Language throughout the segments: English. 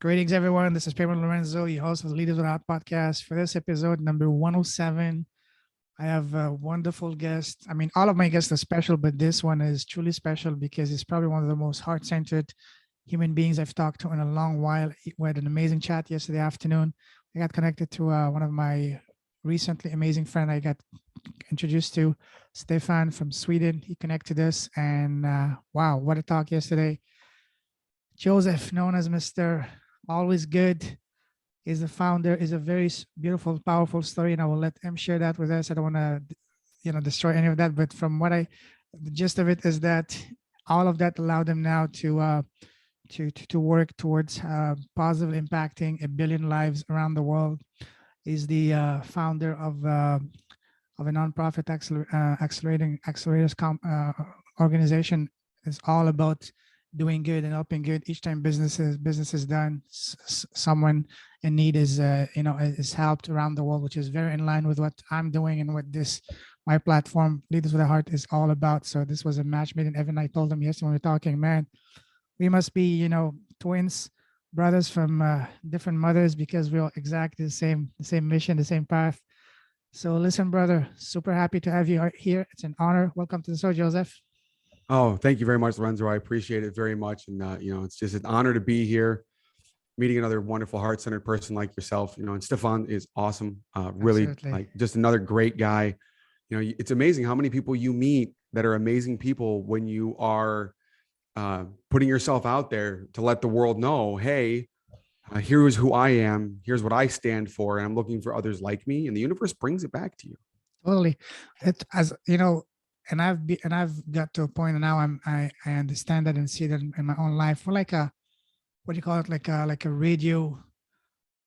Greetings, everyone. This is Pedro Lorenzo, your host of the Leaders Without podcast. For this episode, number 107, I have a wonderful guest. I mean, all of my guests are special, but this one is truly special because he's probably one of the most heart-centered human beings I've talked to in a long while. We had an amazing chat yesterday afternoon. I got connected to one of my recently amazing friend I got introduced to, Stefan from Sweden. He connected us, and wow, what a talk yesterday. Joseph, known as Mr. Always Good, is the founder. Is a very beautiful, powerful story, and I will let him share that with us. I don't want to, destroy any of that. But from what the gist of it is that all of that allowed him now to work towards positively impacting 1 billion lives around the world. He's the founder of a nonprofit accelerators organization. It's all about doing good and helping good. Each time business is done, someone in need is helped around the world, which is very in line with what I'm doing and what my platform Leaders with a Heart is all about. So this was a match made in heaven. I told him yesterday when we were talking, man, we must be twins, brothers from different mothers, because we're exactly the same mission, the same path. So listen, brother, super happy to have you here. It's an honor. Welcome to the show, Joseph. Oh, thank you very much, Lorenzo. I appreciate it very much. And, it's just an honor to be here, meeting another wonderful heart-centered person like yourself, and Stefan is awesome. Really Absolutely. like just another great guy. It's amazing how many people you meet that are amazing people when you are putting yourself out there to let the world know, hey, here's who I am. Here's what I stand for. And I'm looking for others like me. And the universe brings it back to you. Totally. It as and I've got to a point now I understand that and see that in my own life. We're like a, what do you call it, like a radio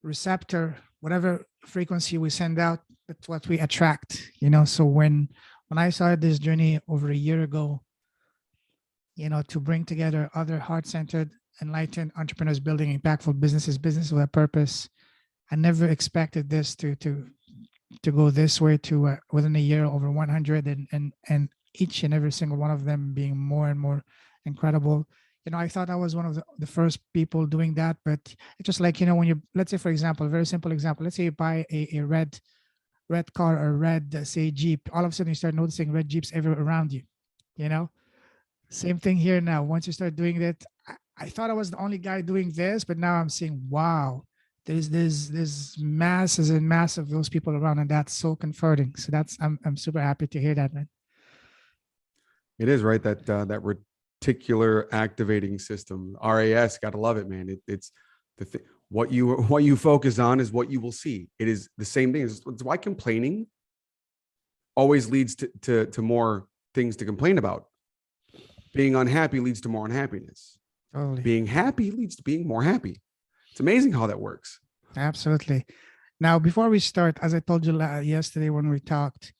receptor. Whatever frequency we send out, that's what we attract. So when I started this journey over a year ago, to bring together other heart-centered, enlightened entrepreneurs building impactful business with a purpose, I never expected this to go this way, to within a year over 100, and each and every single one of them being more and more incredible. I thought I was one of the first people doing that, but it's just like, when you, let's say, for example, a very simple example, let's say you buy a red car or red, say, Jeep. All of a sudden you start noticing red Jeeps everywhere around you. Same thing here now. Once you start doing that, I thought I was the only guy doing this, but now I'm seeing, wow, there's masses and mass of those people around, and that's so comforting. So I'm super happy to hear that, man. It is right. That reticular activating system, RAS, gotta love it, man. It's the what you focus on is what you will see. It is the same thing. It's why complaining always leads to more things to complain about. Being unhappy leads to more unhappiness. Totally. Being happy leads to being more happy. It's amazing how that works. Absolutely. Now, before we start, as I told you yesterday when we talked,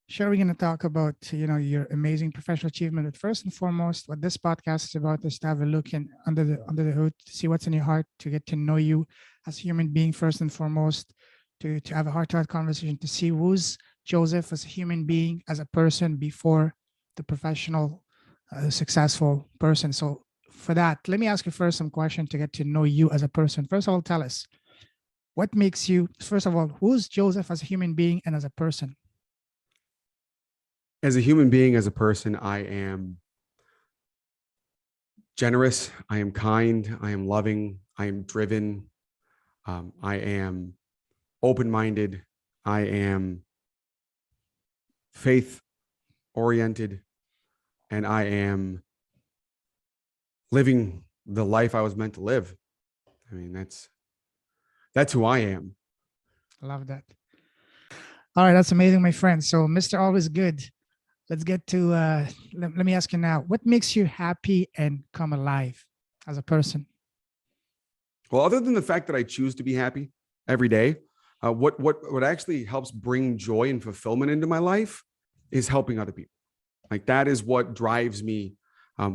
sure, we're going to talk about, your amazing professional achievement. But first and foremost, what this podcast is about is to have a look under the hood, to see what's in your heart, to get to know you as a human being first and foremost, to have a heart-to-heart conversation, to see who's Joseph as a human being, as a person before the professional, successful person. So for that, let me ask you first some question to get to know you as a person. First of all, tell us, what makes you, first of all, who's Joseph as a human being and as a person? As a human being, as a person, I am generous. I am kind. I am loving. I am driven. I am open-minded. I am faith-oriented. And I am living the life I was meant to live. I mean, that's who I am. I love that. All right, that's amazing, my friend. So, Mr. Always Good, let's get to, let me ask you now, what makes you happy and come alive as a person? Well, other than the fact that I choose to be happy every day, what actually helps bring joy and fulfillment into my life is helping other people. Like, that is what drives me.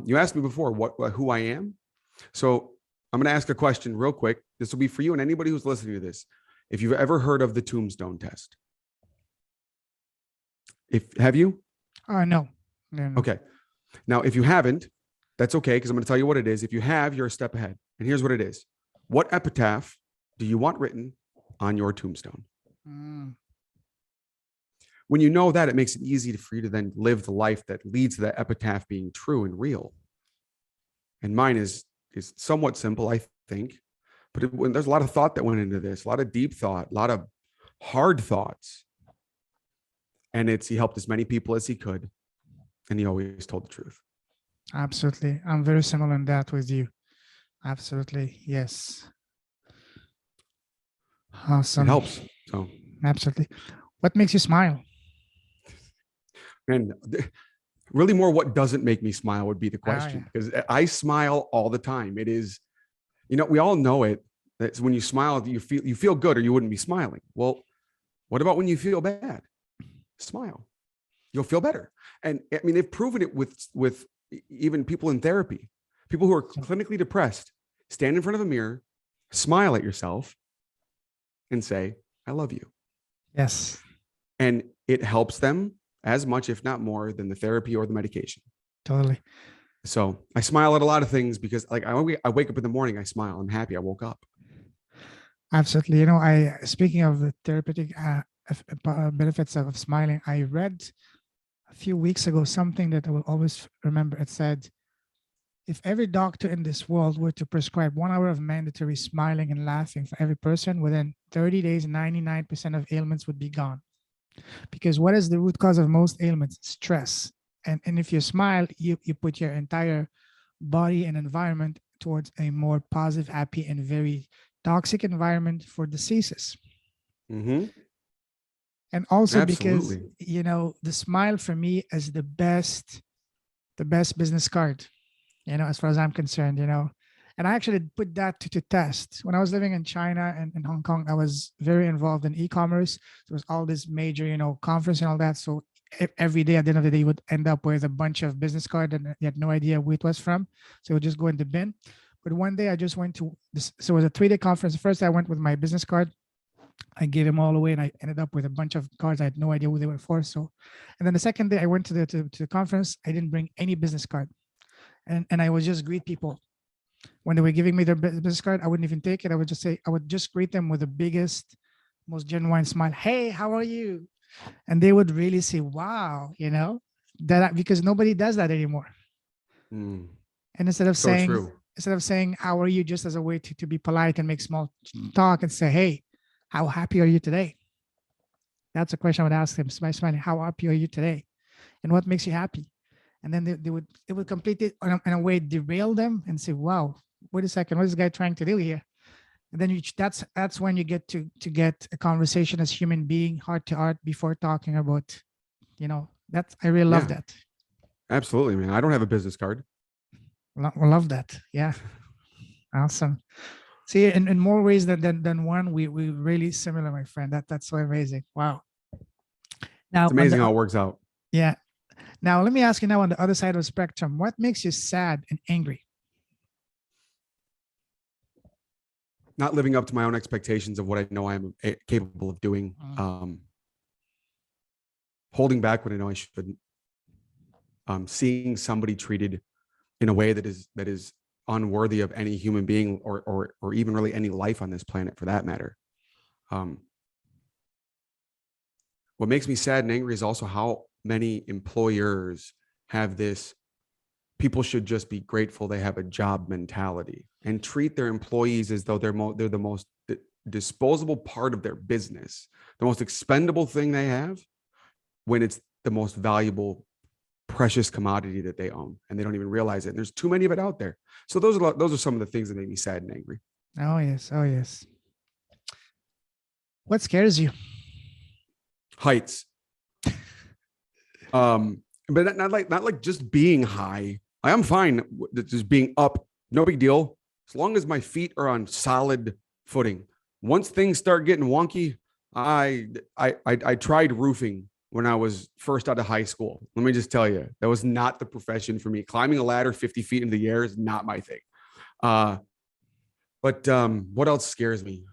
You asked me before who I am. So I'm going to ask a question real quick. This will be for you and anybody who's listening to this. If you've ever heard of the tombstone test, have you? No. Okay. Now, if you haven't, that's okay, because I'm going to tell you what it is. If you have, you're a step ahead. And here's what it is. What epitaph do you want written on your tombstone? Mm, When you know that, it makes it easy for you to then live the life that leads to that epitaph being true and real. And mine is somewhat simple, I think, but when there's a lot of thought that went into this, a lot of deep thought, a lot of hard thoughts. And he helped as many people as he could. And he always told the truth. absolutely. I'm very similar in that with you. Absolutely. Yes. It Awesome. helps. So, Absolutely. What makes you smile? and really more what doesn't make me smile would be the question, because I smile all the time. It is, we all know it. That's when you smile, you feel good, or you wouldn't be smiling. Well, what about when you feel bad? Smile. You'll feel better. And I mean, they've proven it with even people in therapy, people who are clinically depressed, stand in front of a mirror, smile at yourself, and say, I love you. Yes. And it helps them as much, if not more, than the therapy or the medication. Totally. So I smile at a lot of things because, like, I wake up in the morning, I smile. I'm happy I woke up. Absolutely. Speaking of the therapeutic benefits of smiling, I read a few weeks ago something that I will always remember. It said, if every doctor in this world were to prescribe 1 hour of mandatory smiling and laughing for every person, within 30 days, 99% of ailments would be gone. Because what is the root cause of most ailments? Stress. And if you smile, you put your entire body and environment towards a more positive, happy, and very toxic environment for diseases. Mm-hmm. And also because, Absolutely. the smile for me is the best business card, as far as I'm concerned, and I actually put that to test. When I was living in China and in Hong Kong, I was very involved in e-commerce. There was all this major, conference and all that. So every day at the end of the day, you would end up with a bunch of business cards and you had no idea who it was from. So it would just go in the bin. But one day I just went to this. So it was a 3-day conference. First, I went with my business card. I gave them all away and I ended up with a bunch of cards. I had no idea who they were for. So, and then the second day I went to the conference, I didn't bring any business card. And I would just greet people. When they were giving me their business card, I wouldn't even take it. I would just greet them with the biggest, most genuine smile. Hey, how are you? And they would really say, wow, because nobody does that anymore. Mm. And So true. instead of saying, how are you, just as a way to be polite and make small talk and say, hey, how happy are you today? That's a question I would ask them. Smiling, how happy are you today? And what makes you happy? And then it would completely in a way derail them and say, wow, wait a second, what is this guy trying to do here? And then that's when you get to get a conversation as human being, heart to heart, before talking about, that I really love Yeah, that. absolutely, man. I don't have a business card. Love that. Yeah. Awesome. See, in more ways than one, we really similar, my friend. That's so amazing. Wow. It's Now on amazing the how it works out. yeah. Now let me ask you now on the other side of the spectrum, what makes you sad and angry? Not living up to my own expectations of what I know I'm capable of doing. Holding back when I know I shouldn't. Seeing somebody treated in a way that is unworthy of any human being or even really any life on this planet, for that matter. What makes me sad and angry is also how many employers have this people should just be grateful they have a job mentality and treat their employees as though they're the most disposable part of their business, the most expendable thing they have, when it's the most valuable, precious commodity that they own, and they don't even realize it. And there's too many of it out there. So those are some of the things that make me sad and angry. Oh yes. Oh yes. What scares you? Heights. But not like just being high. I'm fine with just being up. No big deal. As long as my feet are on solid footing. Once things start getting wonky, I tried roofing when I was first out of high school. Let me just tell you, that was not the profession for me. Climbing a ladder 50 feet into the air is not my thing. But what else scares me?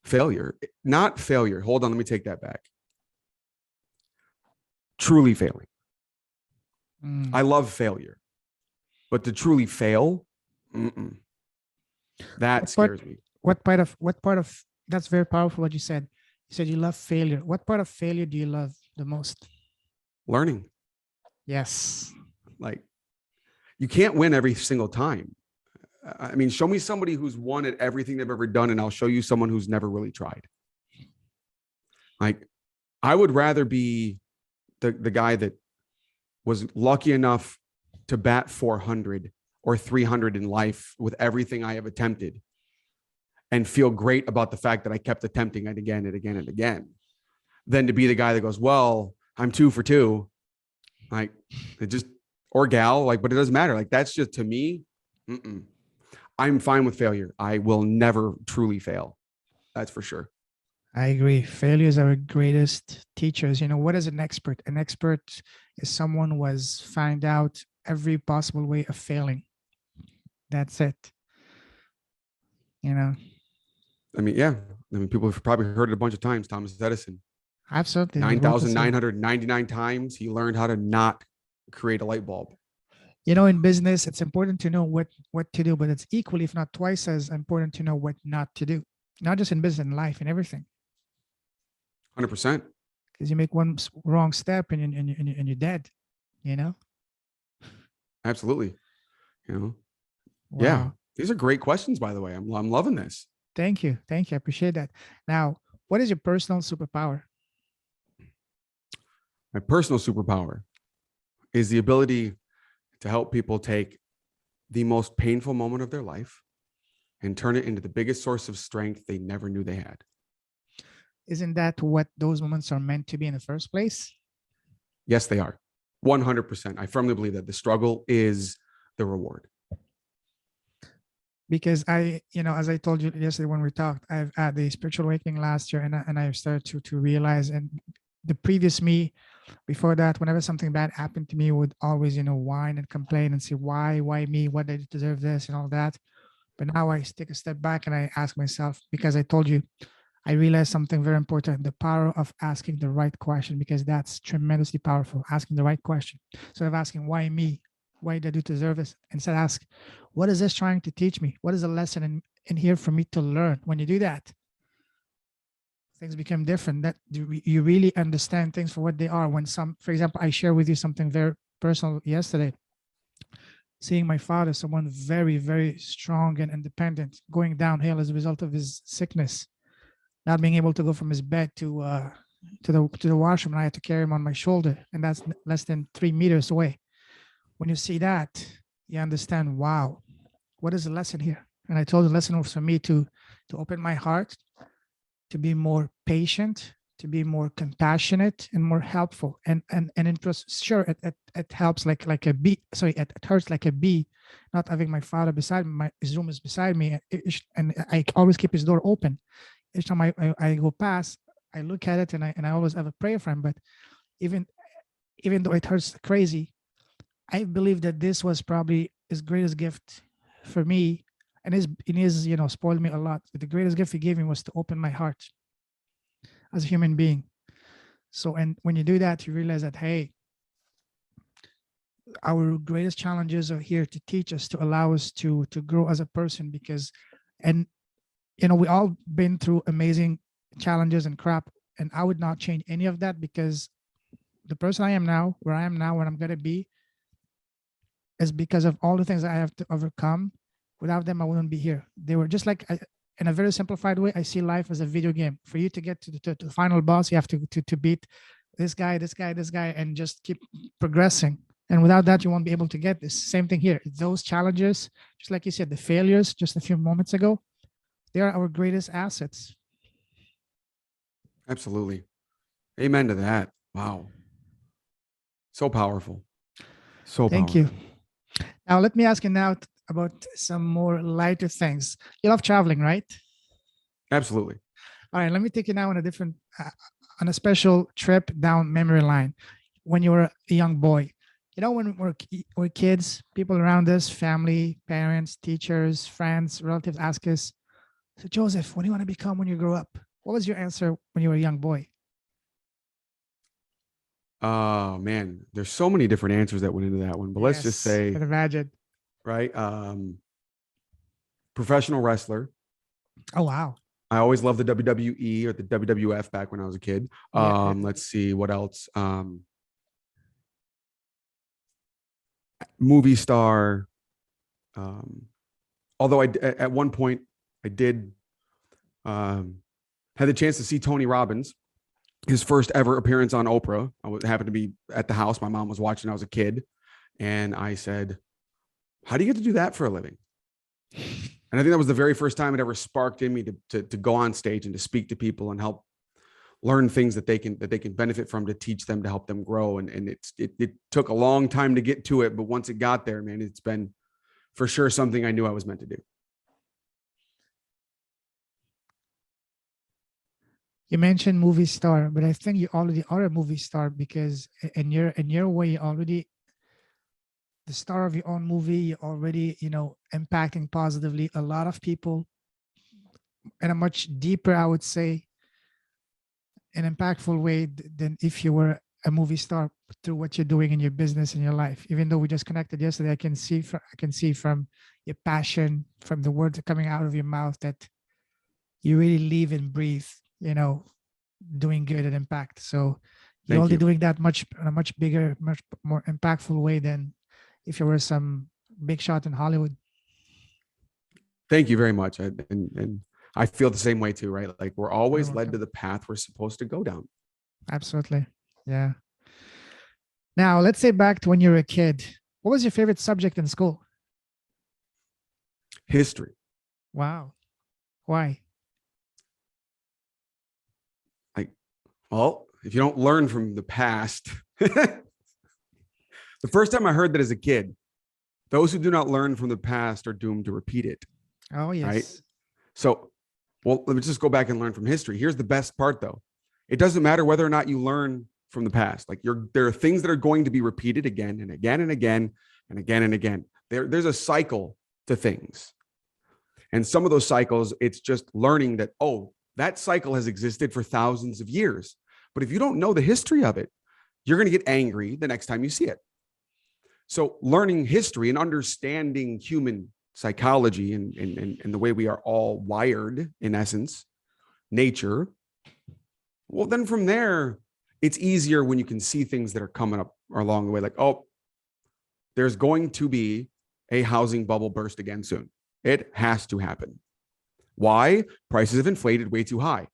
Failure. Not failure. Hold on, let me take that back. Truly failing. I love failure, but to truly fail, That What part? scares me. What part of that's very powerful. What you said. You said you love failure. What part of failure do you love the most? Learning. Yes. Like, you can't win every single time. I mean, show me somebody who's won at everything they've ever done, and I'll show you someone who's never really tried. Like, I would rather be the guy that was lucky enough to bat 400 or 300 in life with everything I have attempted and feel great about the fact that I kept attempting it again and again and again, than to be the guy that goes, well, I'm 2 for 2. Like, it just, or gal, like, but it doesn't matter. Like, that's just, to me, I'm fine with failure. I will never truly fail. That's for sure. I agree. Failures are our greatest teachers. You know, what is an expert? An expert is someone who has found out every possible way of failing. That's it. You know, I mean, yeah. I mean, people have probably heard it a bunch of times. Thomas Edison, absolutely. He wrote this, 9,999 times he learned how to not create a light bulb. you know, in business, it's important to know what to do, but it's equally, if not twice as important to know what not to do. Not just in business, in life, in everything. 100%. Because you make one wrong step and you're dead, you know? Absolutely. You know, Wow. yeah. These are great questions, by the way. I'm loving this. Thank you. Thank you. I appreciate that. Now, what is your personal superpower? My personal superpower is the ability to help people take the most painful moment of their life and turn it into the biggest source of strength they never knew they had. Isn't that what those moments are meant to be in the first place? Yes, they are. 100%. I firmly believe that the struggle is the reward. Because I, you know, as I told you yesterday when we talked, I've had the spiritual awakening last year, and I've started to realize, and the previous me before that, whenever something bad happened to me, would always, you know, whine and complain and say, why me? What did I deserve this and all that? But now I take a step back and I ask myself, because I told you, I realized something very important, the power of asking the right question, because that's tremendously powerful, asking the right question. So of asking, why me? Why did I do deserve this? Instead ask, what is this trying to teach me? What is a lesson in here for me to learn? When you do that, things become different. That you really understand things for what they are. When for example, I share with you something very personal yesterday. Seeing my father, someone very, very strong and independent, going downhill as a result of his sickness, not being able to go from his bed to the washroom, and I had to carry him on my shoulder, and that's less than 3 meters away. When you see that, you understand, wow, what is the lesson here? And I told the lesson was for me to open my heart, to be more patient, to be more compassionate and more helpful. And interest, sure, it helps like a bee. Sorry, it hurts like a bee, not having my father beside me. His room is beside me, and I always keep his door open. Each time I go past, I look at it, and I always have a prayer for him. But even though it hurts crazy, I believe that this was probably his greatest gift for me, and his you know, spoiled me a lot. But the greatest gift he gave me was to open my heart as a human being. So, and when you do that, you realize that, hey, our greatest challenges are here to teach us, to allow us to grow as a person. Because, and you know, we all been through amazing challenges and crap, and I would not change any of that, because the person I am now, where I am now, where I'm going to be, is because of all the things I have to overcome. Without them, I wouldn't be here. They were just like, in a very simplified way, I see life as a video game. For you to get to the final boss, you have to beat this guy, and just keep progressing. And without that, you won't be able to get this. Same thing here. Those challenges, just like you said, the failures just a few moments ago, they are our greatest assets. Absolutely. Amen to that. Wow. So powerful. So Thank powerful. you. Now, let me ask you now about some more lighter things. You love traveling, right? Absolutely. All right, let me take you now on a different, on a special trip down memory line. When you were a young boy, you know, when we're kids, people around us, family, parents, teachers, friends, relatives ask us, so Joseph, what do you want to become when you grow up? What was your answer when you were a young boy? Oh man, there's so many different answers that went into that one, but let's just Yes, I say, can imagine. right, professional wrestler. Oh, wow. I always loved the WWE or the WWF back when I was a kid. Yeah. Let's see what else. Movie star. Although at one point I did had the chance to see Tony Robbins, his first ever appearance on Oprah. Happened to be at the house. My mom was watching. I was a kid, and I said, "How do you get to do that for a living?" And I think that was the very first time it ever sparked in me to go on stage and to speak to people and help learn things that they can benefit from, to teach them, to help them grow. And it took a long time to get to it, but once it got there, man, it's been for sure something I knew I was meant to do. You mentioned movie star, but I think you already are a movie star, because in your way, you already the star of your own movie. You're already, impacting positively a lot of people in a much deeper, I would say, an impactful way than if you were a movie star through what you're doing in your business and your life. Even though we just connected yesterday, I can see from your passion, from the words coming out of your mouth, that you really live and breathe, doing good and impact. So you're Thank already you. doing that in a much bigger, much more impactful way than if you were some big shot in Hollywood. Thank you very much. And I feel the same way too, right? Like we're always You're led welcome. to the path we're supposed to go down. Absolutely. Yeah. Now, let's say back to when you were a kid. What was your favorite subject in school? History. Wow. Why? Like, well, if you don't learn from the past, the first time I heard that as a kid, those who do not learn from the past are doomed to repeat it. Oh, yes. Right. So, well, let me just go back and learn from history. Here's the best part, though. It doesn't matter whether or not you learn from the past. Like there are things that are going to be repeated again and again and again and again and again. There's a cycle to things. And some of those cycles, it's just learning that, oh, that cycle has existed for thousands of years. But if you don't know the history of it, you're going to get angry the next time you see it. So learning history and understanding human psychology and the way we are all wired, in essence, nature, well, then from there, it's easier when you can see things that are coming up along the way. Like, oh, there's going to be a housing bubble burst again soon. It has to happen. Why? Prices have inflated way too high.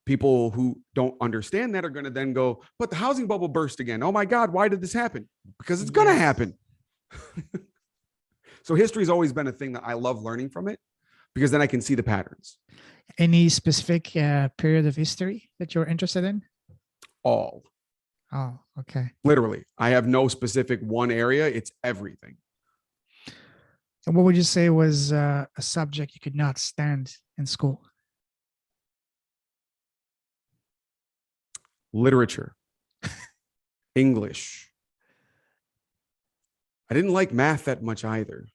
People who don't understand that are going to then go, but the housing bubble burst again. Oh my God, why did this happen? Because it's going to happen. So history has always been a thing that I love learning from it, because then I can see the patterns. Any specific period of history that you're interested in? All. Oh, okay. Literally. I have no specific one area. It's everything. And what would you say was a subject you could not stand in school? Literature. English. I didn't like math that much either.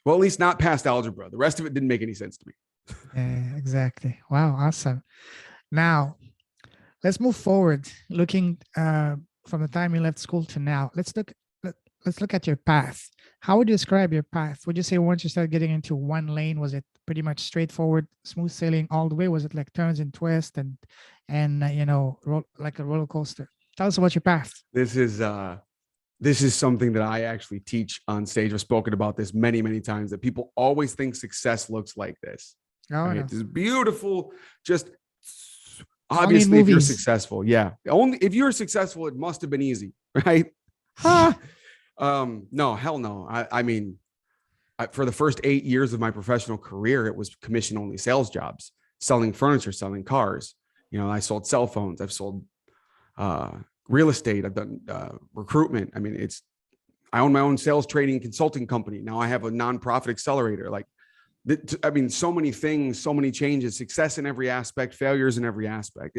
Well, at least not past algebra. The rest of it didn't make any sense to me. Yeah, exactly. Wow, awesome. Now, let's move forward. Looking from the time you left school to now, let's look at your path. How would you describe your path? Would you say once you started getting into one lane, was it pretty much straightforward, smooth sailing all the way? Was it like turns and twists and like a roller coaster? Tell us about your path. This is something that I actually teach on stage. I've spoken about this many, many times, that people always think success looks like this. Oh, Right? no. This beautiful, just Only in obviously if you're movies. successful. Yeah. Only if you're successful, it must have been easy, right? No, hell no. I mean, for the first 8 years of my professional career, it was commission only sales jobs, selling furniture, selling cars. I sold cell phones. I've sold real estate. I've done recruitment. I mean, I own my own sales training consulting company. Now I have a nonprofit accelerator. Like, I mean, so many things, so many changes, success in every aspect, failures in every aspect.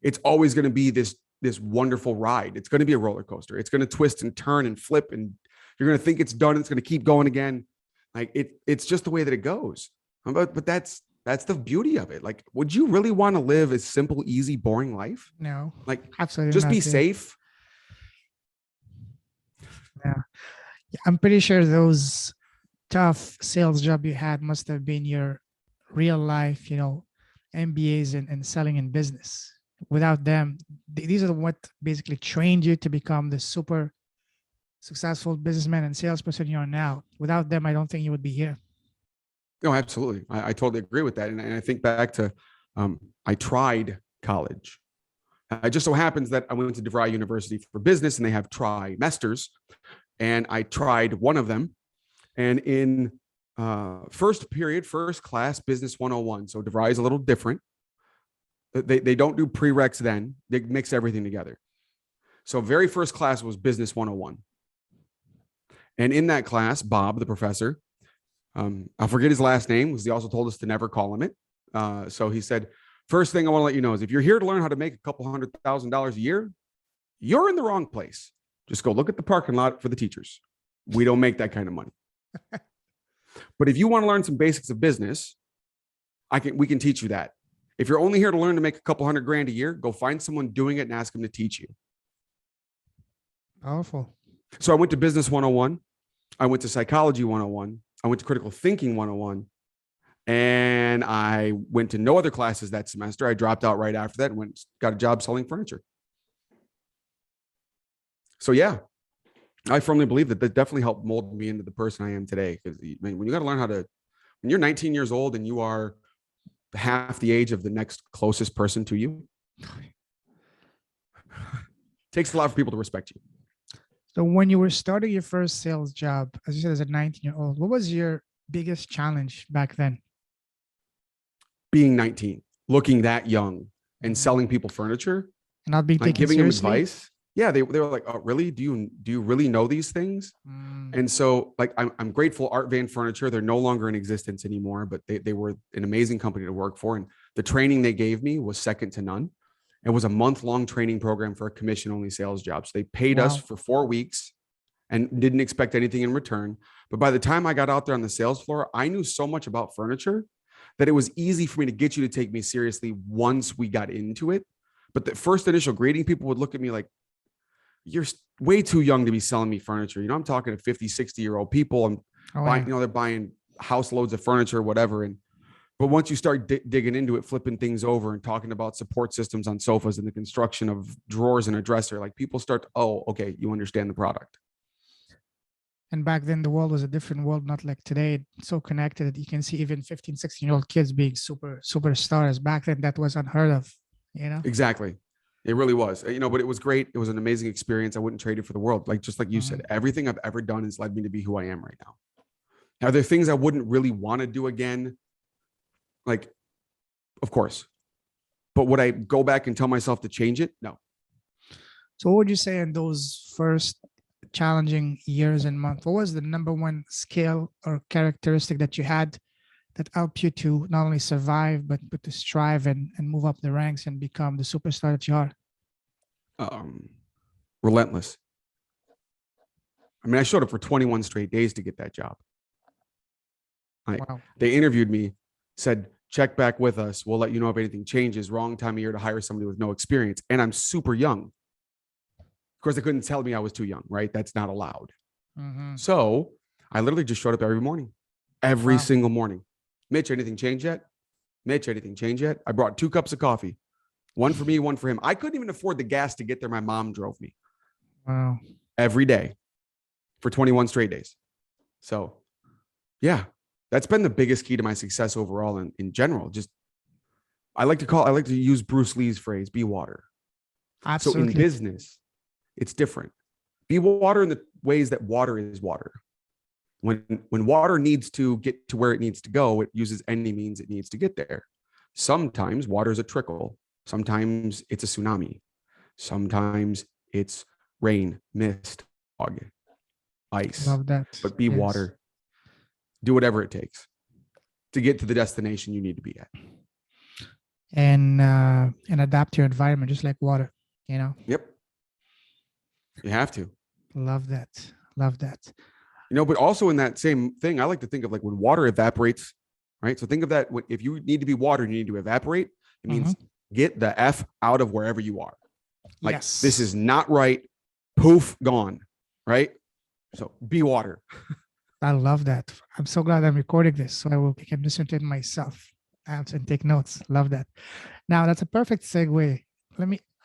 It's always going to be this wonderful ride. It's going to be a roller coaster. It's going to twist and turn and flip, and you're going to think it's done. It's going to keep going again. Like it's just the way that it goes. But that's the beauty of it. Like, would you really want to live a simple, easy, boring life? No, Like, absolutely just not. be safe. Yeah. I'm pretty sure those tough sales job you had must have been your real life, MBAs and selling in business. Without them, these are what basically trained you to become the super successful businessman and salesperson you are now. Without them, I don't think you would be here. No, absolutely. I totally agree with that. And I think back to, I tried college. It just so happens that I went to DeVry University for business and they have trimesters. And I tried one of them. And in first period, first class, business 101. So DeVry is a little different. They don't do prereqs then. They mix everything together. So very first class was business 101. And in that class, Bob, the professor, I'll forget his last name because he also told us to never call him it. So he said, first thing I want to let you know is if you're here to learn how to make a couple $100,000 a year, you're in the wrong place. Just go look at the parking lot for the teachers. We don't make that kind of money. But if you want to learn some basics of business, we can teach you that. If you're only here to learn to make a couple $100,000 a year, go find someone doing it and ask them to teach you. Powerful. So I went to business 101. I went to psychology 101. I went to critical thinking 101. And I went to no other classes that semester. I dropped out right after that and got a job selling furniture. So yeah, I firmly believe that definitely helped mold me into the person I am today. Because when you got to learn when you're 19 years old and you are half the age of the next closest person to you, takes a lot for people to respect you. So when you were starting your first sales job, as you said, as a 19-year-old, what was your biggest challenge back then? Being 19, looking that young and selling people furniture And not being like taken giving seriously? them advice. Yeah, they were like, oh, really? Do you really know these things? And so like, I'm grateful Art Van Furniture, they're no longer in existence anymore, but they were an amazing company to work for. And the training they gave me was second to none. It was a month-long training program for a commission-only sales job. So they paid us for 4 weeks and didn't expect anything in return. But by the time I got out there on the sales floor, I knew so much about furniture that it was easy for me to get you to take me seriously once we got into it. But the first initial greeting, people would look at me like, you're way too young to be selling me furniture. I'm talking to 50, 60-year-old people. And buying, they're buying house loads of furniture, whatever. But once you start digging into it, flipping things over and talking about support systems on sofas and the construction of drawers in a dresser, like people start, oh, okay, you understand the product. And back then, the world was a different world, not like today. It's so connected that you can see even 15, 16-year-old kids being superstars. Back then, that was unheard of, Exactly. It really was, but it was great. It was an amazing experience. I wouldn't trade it for the world. Just like you said, everything I've ever done has led me to be who I am right now. Are there things I wouldn't really want to do again? Like, of course. But would I go back and tell myself to change it? No. So what would you say in those first challenging years and months? What was the number one skill or characteristic that you had that helped you to not only survive, but to strive and move up the ranks and become the superstar that you are? Relentless. I mean, I showed up for 21 straight days to get that job. Wow. They interviewed me, said, check back with us. We'll let you know if anything changes. Wrong time of year to hire somebody with no experience. And I'm super young. Of course, they couldn't tell me I was too young, right? That's not allowed. So I literally just showed up every morning, every single morning. Mitch, anything changed yet? Mitch, anything changed yet? I brought 2 cups of coffee, one for me, one for him. I couldn't even afford the gas to get there. My mom drove me. Wow. Every day for 21 straight days. So yeah, that's been the biggest key to my success overall in general. Just, I like to use Bruce Lee's phrase, be water. Absolutely. So in business, it's different. Be water in the ways that water is water. When water needs to get to where it needs to go, it uses any means it needs to get there. Sometimes water is a trickle. Sometimes it's a tsunami. Sometimes it's rain, mist, fog, ice. Love that. But be water. Do whatever it takes to get to the destination you need to be at. And adapt to your environment, just like water, Yep. You have to. Love that. Love that. But also in that same thing, I like to think of like when water evaporates, right? So think of that. If you need to be water, you need to evaporate. It means get the F out of wherever you are. Like, this is not right. Poof, gone. Right? So be water. I love that. I'm so glad I'm recording this so I can listen to it myself and take notes. Love that. Now that's a perfect segue.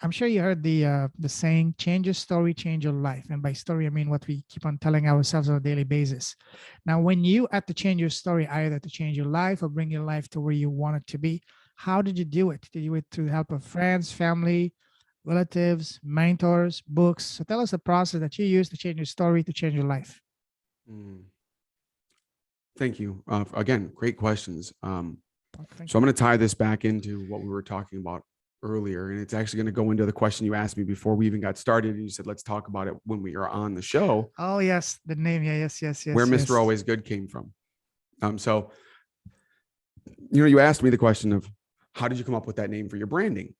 I'm sure you heard the saying, change your story, change your life. And by story, I mean what we keep on telling ourselves on a daily basis. Now, when you had to change your story, either to change your life or bring your life to where you want it to be, how did you do it? Did you do it through the help of friends, family, relatives, mentors, books? So tell us the process that you used to change your story, to change your life. Mm, Thank you. Again, great questions. Thank So I'm you. going to tie this back into what we were talking about earlier. And it's actually going to go into the question you asked me before we even got started. And you said, let's talk about it when we are on the show, Oh, yes. The name. Yeah. Yes. Yes. where Yes. Mr. Yes. Always Good came from. So, you asked me the question of how did you come up with that name for your branding?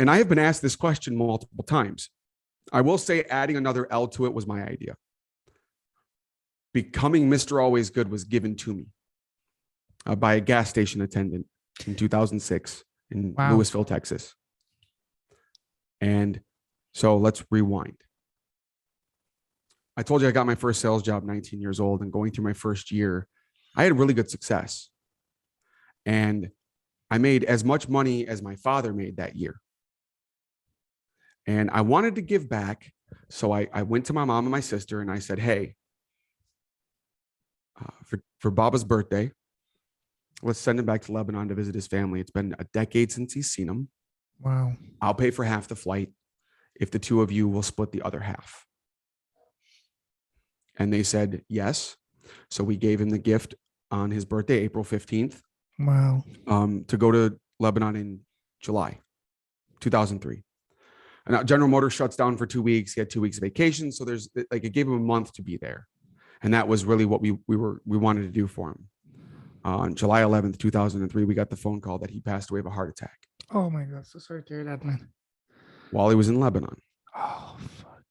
And I have been asked this question multiple times. I will say adding another L to it was my idea. Becoming Mr. Always Good was given to me by a gas station attendant in 2006 in Wow. Louisville, Texas. And so let's rewind. I told you I got my first sales job 19 years old, and going through my first year, I had really good success. And I made as much money as my father made that year. And I wanted to give back. So I went to my mom and my sister and I said, hey, for Baba's birthday, let's send him back to Lebanon to visit his family. It's been a decade since he's seen him. Wow. I'll pay for half the flight if the two of you will split the other half. And they said yes. So we gave him the gift on his birthday, April 15th, Wow. to go to Lebanon in July 2003. And now General Motors shuts down for 2 weeks. He had 2 weeks of vacation. So there's like, it gave him a month to be there. And that was really what we wanted to do for him. On July 11th, 2003, we got the phone call that he passed away of a heart attack Oh my God. So sorry to hear that, man. while he was in Lebanon. Oh, fuck.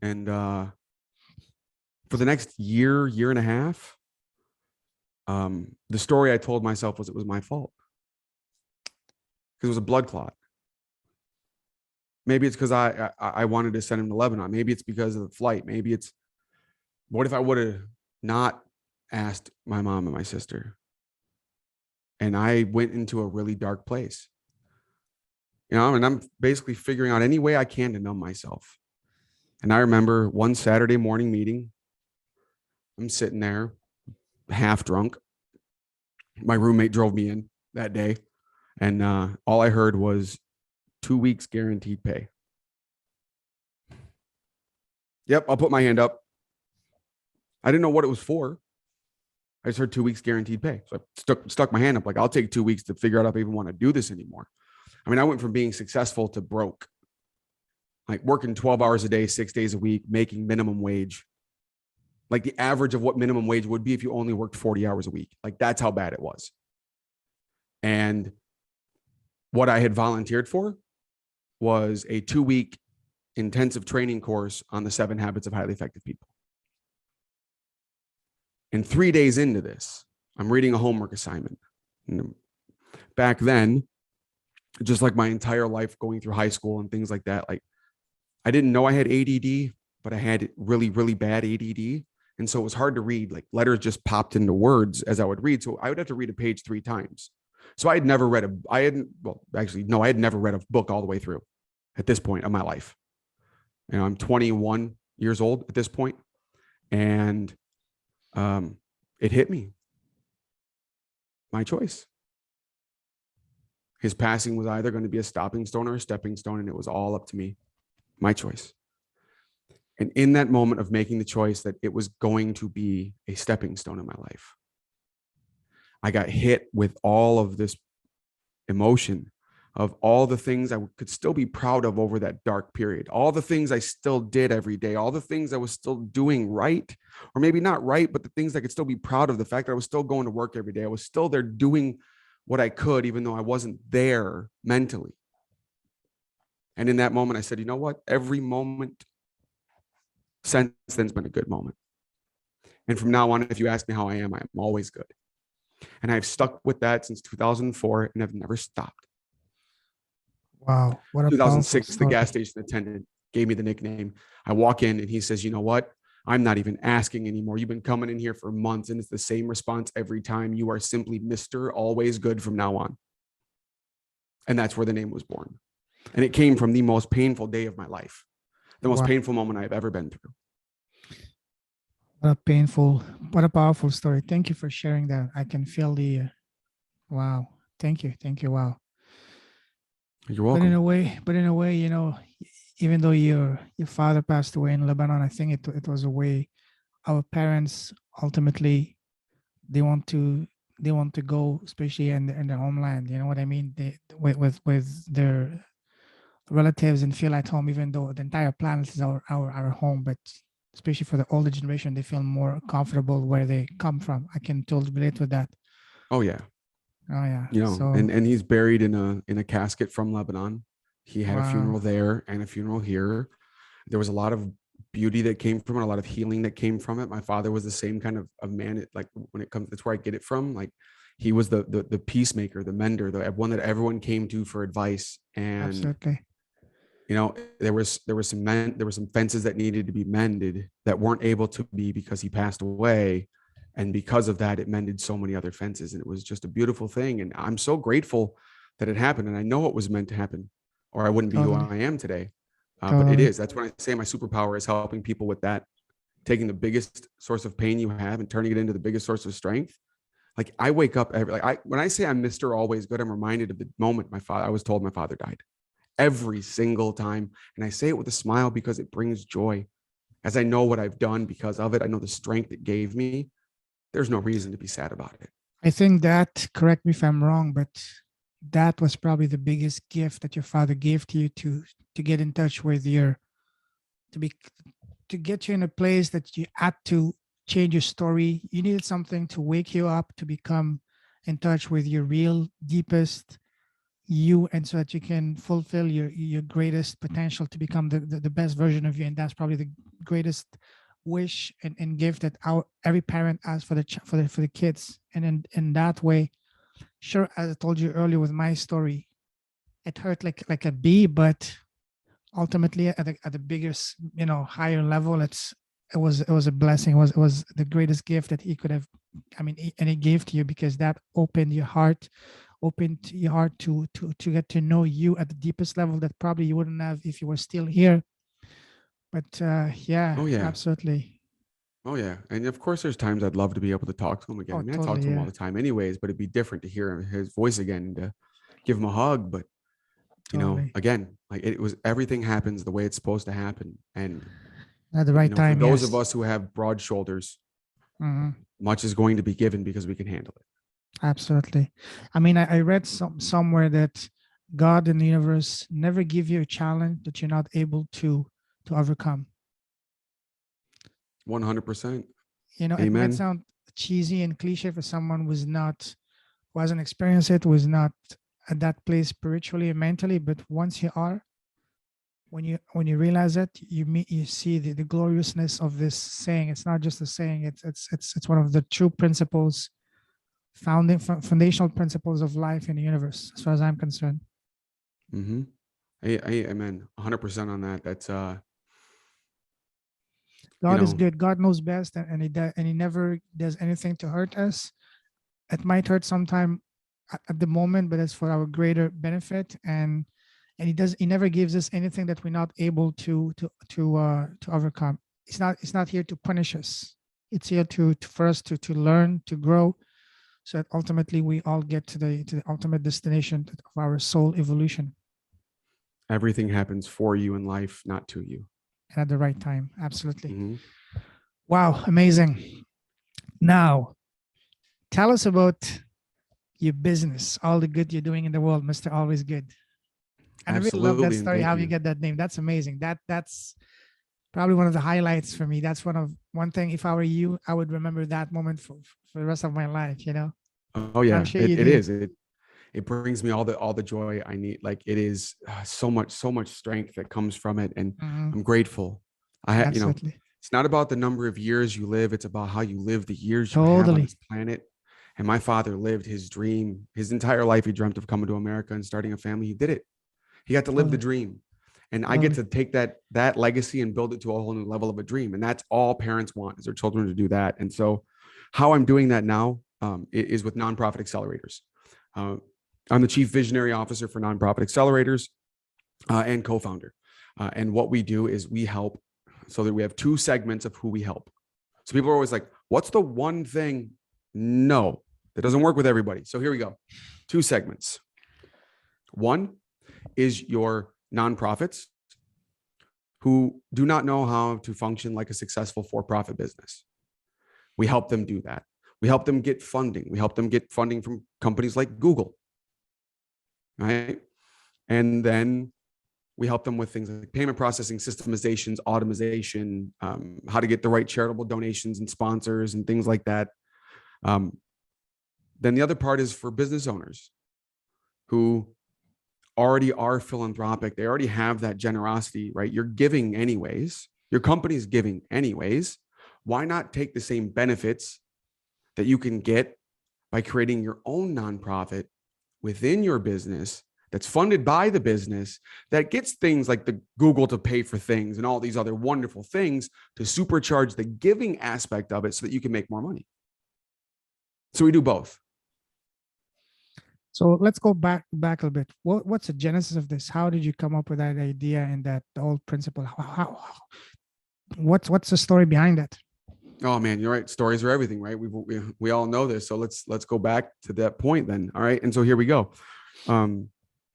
And for the next year and a half, the story I told myself was it was my fault because it was a blood clot. Maybe it's because I wanted to send him to Lebanon. Maybe it's because of the flight. Maybe it's, what if I would have not asked my mom and my sister? And I went into a really dark place. And I'm basically figuring out any way I can to numb myself. And I remember one Saturday morning meeting, I'm sitting there half drunk. My roommate drove me in that day. And all I heard was 2 weeks guaranteed pay. Yep, I'll put my hand up. I didn't know what it was for. I just heard 2 weeks guaranteed pay. So I stuck my hand up like, I'll take 2 weeks to figure out if I even want to do this anymore. I mean, I went from being successful to broke, like working 12 hours a day, 6 days a week, making minimum wage, like the average of what minimum wage would be if you only worked 40 hours a week. Like that's how bad it was. And what I had volunteered for was a 2-week intensive training course on the 7 habits of highly effective people. And 3 days into this, I'm reading a homework assignment. And back then, just like my entire life going through high school and things like that, like I didn't know I had ADD, but I had really, really bad ADD. And so it was hard to read. Like letters just popped into words as I would read. So I would have to read a page 3 times. So I had never read I had never read a book all the way through at this point of my life. I'm 21 years old at this point, and it hit me. My choice. His passing was either going to be a stopping stone or a stepping stone, and it was all up to me. My choice. And in that moment of making the choice that it was going to be a stepping stone in my life, I got hit with all of this emotion of all the things I could still be proud of over that dark period, all the things I still did every day, all the things I was still doing right, or maybe not right, but the things I could still be proud of, the fact that I was still going to work every day. I was still there doing what I could, even though I wasn't there mentally. And in that moment, I said, you know what? Every moment since then's been a good moment. And from now on, if you ask me how I am always good. And I've stuck with that since 2004 and I've never stopped. Wow. What a powerful 2006, the story. gas station attendant gave me the nickname. I walk in and he says, you know what? I'm not even asking anymore. You've been coming in here for months and it's the same response every time. You are simply Mr. Always Good from now on. And that's where the name was born. And it came from the most painful day of my life, the most Wow. painful moment I've ever been through. What a painful, what a powerful story. Thank you for sharing that. I can feel the, wow. Thank you. Thank you. Wow. You're But in welcome. a way, even though your father passed away in Lebanon, I think it was a way our parents ultimately they want to they want to go, especially in their homeland. You know what I mean? They with their relatives and feel at home, even though the entire planet is our home. But especially for the older generation, they feel more comfortable where they come from. I can totally relate with that. Oh yeah. Oh yeah. You know, So and he's buried in a casket from Lebanon. He had a wow, funeral there and a funeral here. There was a lot of beauty that came from it, a lot of healing that came from it. My father was the same kind of man. Like when it comes, that's where I get it from. Like he was the peacemaker, the mender, the one that everyone came to for advice. And absolutely. you know, there were some fences that needed to be mended that weren't able to be because he passed away. And because of that, it mended so many other fences. And it was just a beautiful thing. And I'm so grateful that it happened. And I know it was meant to happen, or I wouldn't be who Totally. I am today. But it Totally. is. That's when I say my superpower is helping people with that, taking the biggest source of pain you have and turning it into the biggest source of strength. Like I wake up when I say I'm Mr. Always Good, I'm reminded of the moment I was told my father died every single time. And I say it with a smile because it brings joy. As I know what I've done because of it, I know the strength it gave me. There's no reason to be sad about it. I think that, correct me if I'm wrong, but that was probably the biggest gift that your father gave to you to get in touch with your to be to get you in a place that you had to change your story. You needed something to wake you up to become in touch with your real deepest you, and so that you can fulfill your greatest potential to become the best version of you. And that's probably the greatest wish and gift that every parent asks for for the kids. And in that way, sure, as I told you earlier with my story, it hurt like a bee, but ultimately at the bigger, higher level, it was a blessing. It was the greatest gift that he could have, and he gave to you, because that opened your heart to get to know you at the deepest level that probably you wouldn't have if you were still here. But yeah, Oh yeah. absolutely. Oh yeah. And of course there's times I'd love to be able to talk to him again. I Oh, mean, I talk totally. to him all Yeah, the time anyways, but it'd be different to hear his voice again and to give him a hug. But totally. again, like it was, everything happens the way it's supposed to happen. And, At the right for time, those of yes. us who have broad shoulders, Mhm. much is going to be given because we can handle it. Absolutely. I read somewhere that God and the universe never give you a challenge that you're not able to overcome. 100%. It might Amen. sound cheesy and cliche for someone who hasn't experienced it, who is not at that place spiritually and mentally, but once you are, when you realize that, you see the gloriousness of this saying. It's not just a saying, it's one of the true principles, foundational principles of life in the universe, as far as I'm concerned. Mm-hmm. Amen. 100% on that. That's, you God is know, good. God knows best, and he never does anything to hurt us. It might hurt sometime at the moment, but it's for our greater benefit. And he never gives us anything that we're not able to overcome. It's not here to punish us. It's here for us to learn, to grow, so that ultimately we all get to the ultimate destination of our soul evolution, everything happens for you in life, not to you. and at the right time. Absolutely. Mm-hmm. Wow, amazing. Now, tell us about your business, all the good you're doing in the world, Mr. Always Good. And I really love that Absolutely. And story, thank how you you. get that name. That's amazing. That's probably one of the highlights for me. That's one thing. If I were you, I would remember that moment for the rest of my life. Oh I'm yeah, sure you it do. is. It brings me all the joy I need. Like it is so much strength that comes from it. And Mhm. I'm grateful. Absolutely. It's not about the number of years you live. It's about how you live the years you have on Totally. this planet. And my father lived his dream his entire life. He dreamt of coming to America and starting a family. He did it. He got to live the Totally. dream. And I Love get it. to take that legacy and build it to a whole new level of a dream. And that's all parents want, is their children to do that. And so how I'm doing that now is with nonprofit accelerators. Uh, I'm the chief visionary officer for nonprofit accelerators and co-founder. And what we do is we help, so that we have two segments of who we help. So people are always like, what's the one thing? No, that doesn't work with everybody. So here we go. Two segments. One is your nonprofits who do not know how to function like a successful for-profit business. We help them do that. We help them get funding. We help them get funding from companies like Google, right? And then we help them with things like payment processing, systemizations, automation, how to get the right charitable donations and sponsors and things like that. Then the other part is for business owners who already are philanthropic. They already have that generosity, right? You're giving anyways. Your company's giving anyways. Why not take the same benefits that you can get by creating your own nonprofit within your business that's funded by the business, that gets things like the Google to pay for things and all these other wonderful things to supercharge the giving aspect of it so that you can make more money. So we do both. So let's go back a little bit. What's the genesis of this? How did you come up with that idea and that the whole principle? What's the story behind that? Oh man, you're right. Stories are everything, right? We all know this. So let's go back to that point then. All right. And so here we go.